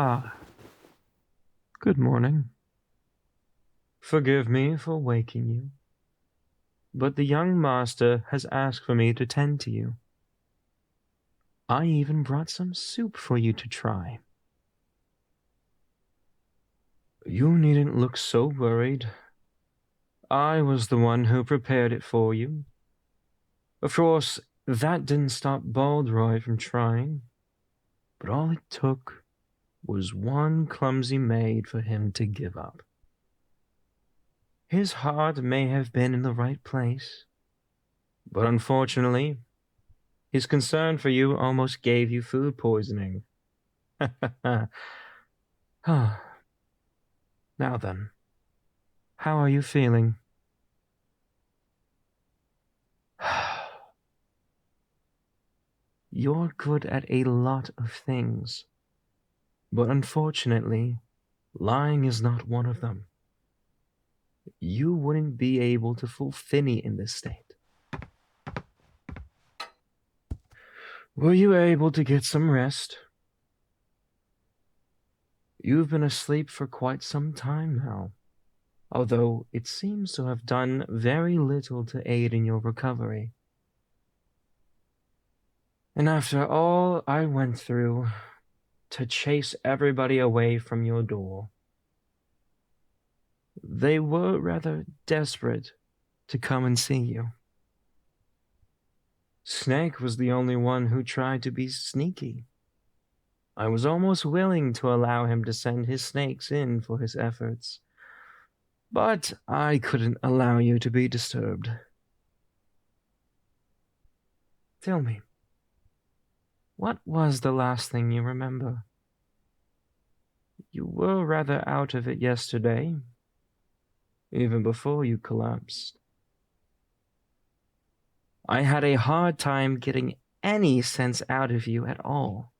Ah, good morning. Forgive me for waking you, but the young master has asked for me to tend to you. I even brought some soup for you to try. You needn't look so worried. I was the one who prepared it for you. Of course, that didn't stop Baldroy from trying, but all it took was one clumsy maid for him to give up. His heart may have been in the right place, but unfortunately, his concern for you almost gave you food poisoning. Now then, how are you feeling? You're good at a lot of things, but unfortunately, lying is not one of them. You wouldn't be able to fool Finny in this state. Were you able to get some rest? You've been asleep for quite some time now, although it seems to have done very little to aid in your recovery. And after all I went through to chase everybody away from your door, they were rather desperate to come and see you. Snake was the only one who tried to be sneaky. I was almost willing to allow him to send his snakes in for his efforts, but I couldn't allow you to be disturbed. Tell me, what was the last thing you remember? You were rather out of it yesterday, even before you collapsed. I had a hard time getting any sense out of you at all.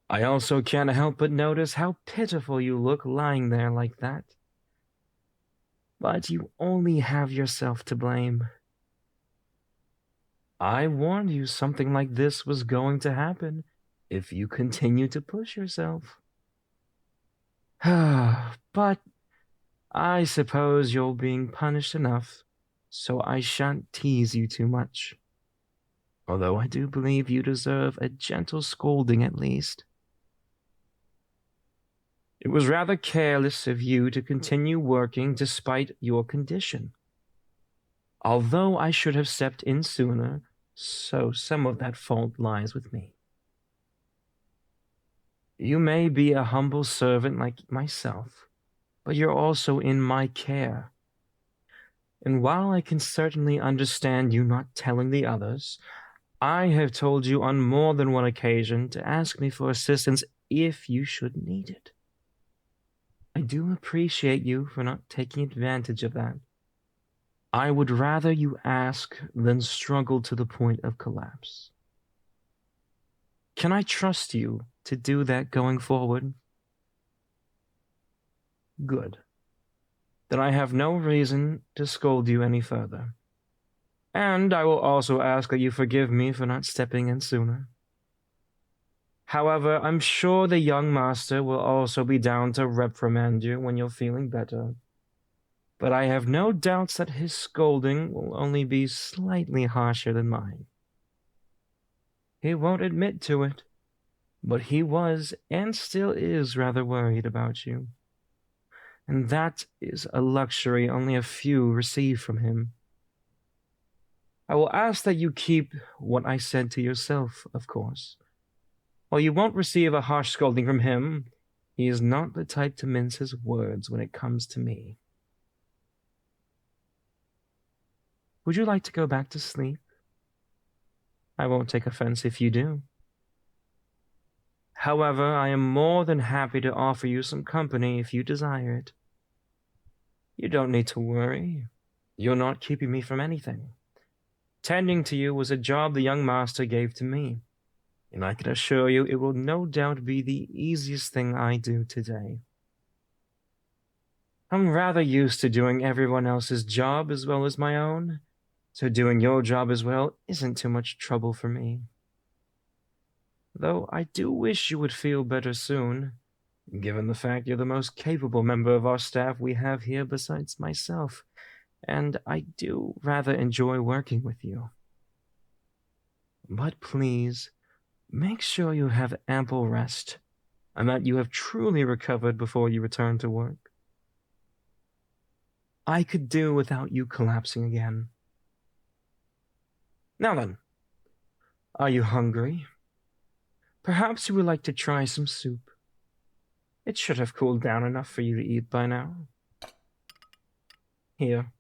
I also can't help but notice how pitiful you look lying there like that. But you only have yourself to blame. I warned you something like this was going to happen if you continue to push yourself. But I suppose you're being punished enough, so I shan't tease you too much. Although I do believe you deserve a gentle scolding at least. It was rather careless of you to continue working despite your condition. Although I should have stepped in sooner, so some of that fault lies with me. You may be a humble servant like myself, but you're also in my care. And while I can certainly understand you not telling the others, I have told you on more than one occasion to ask me for assistance if you should need it. I do appreciate you for not taking advantage of that. I would rather you ask than struggle to the point of collapse. Can I trust you to do that going forward? Good. Then I have no reason to scold you any further. And I will also ask that you forgive me for not stepping in sooner. However, I'm sure the young master will also be down to reprimand you when you're feeling better. But I have no doubts that his scolding will only be slightly harsher than mine. He won't admit to it, but he was and still is rather worried about you. And that is a luxury only a few receive from him. I will ask that you keep what I said to yourself, of course. While you won't receive a harsh scolding from him, he is not the type to mince his words when it comes to me. Would you like to go back to sleep? I won't take offense if you do. However, I am more than happy to offer you some company if you desire it. You don't need to worry. You're not keeping me from anything. Tending to you was a job the young master gave to me, and I can assure you it will no doubt be the easiest thing I do today. I'm rather used to doing everyone else's job as well as my own, so doing your job as well isn't too much trouble for me. Though I do wish you would feel better soon, given the fact you're the most capable member of our staff we have here besides myself, and I do rather enjoy working with you. But please, make sure you have ample rest, and that you have truly recovered before you return to work. I could do without you collapsing again. Now then, are you hungry? Perhaps you would like to try some soup. It should have cooled down enough for you to eat by now. Here,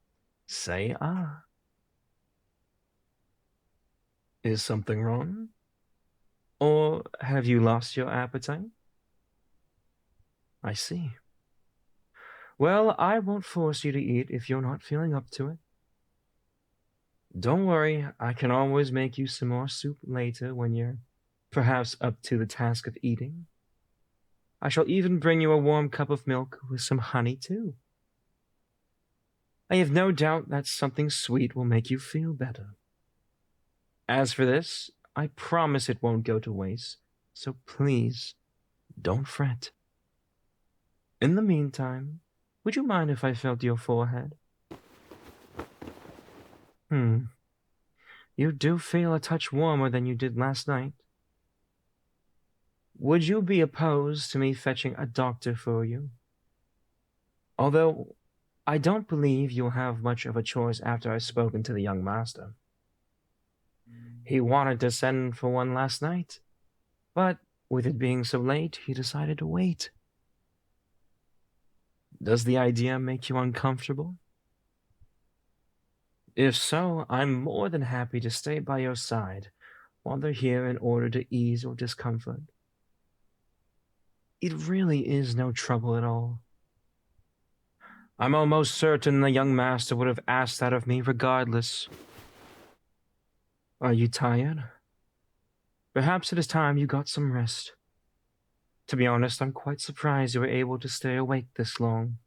say ah. Is something wrong? Or have you lost your appetite? I see. Well, I won't force you to eat if you're not feeling up to it. Don't worry, I can always make you some more soup later when you're perhaps up to the task of eating. I shall even bring you a warm cup of milk with some honey, too. I have no doubt that something sweet will make you feel better. As for this, I promise it won't go to waste, so please, don't fret. In the meantime, would you mind if I felt your forehead? You do feel a touch warmer than you did last night. Would you be opposed to me fetching a doctor for you? Although, I don't believe you'll have much of a choice after I've spoken to the young master. He wanted to send for one last night, but with it being so late, he decided to wait. Does the idea make you uncomfortable? If so, I'm more than happy to stay by your side while they're here in order to ease your discomfort. It really is no trouble at all. I'm almost certain the young master would have asked that of me regardless. Are you tired? Perhaps it is time you got some rest. To be honest, I'm quite surprised you were able to stay awake this long.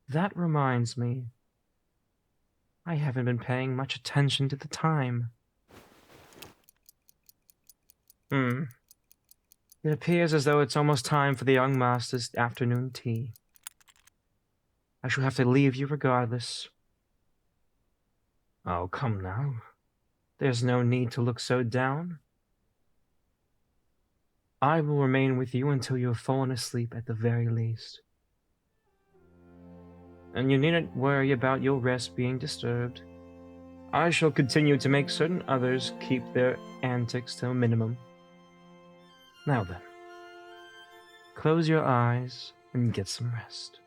That reminds me, I haven't been paying much attention to the time. It appears as though it's almost time for the young master's afternoon tea. I shall have to leave you regardless. Oh, come now. There's no need to look so down. I will remain with you until you have fallen asleep at the very least. And you needn't worry about your rest being disturbed. I shall continue to make certain others keep their antics to a minimum. Now then, close your eyes and get some rest.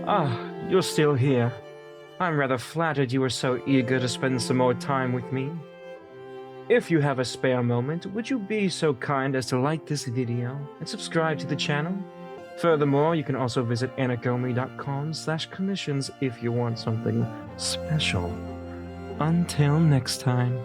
Ah, you're still here. I'm rather flattered you were so eager to spend some more time with me. If you have a spare moment, would you be so kind as to like this video and subscribe to the channel? Furthermore, you can also visit anigomi.com/commissions if you want something special. Until next time.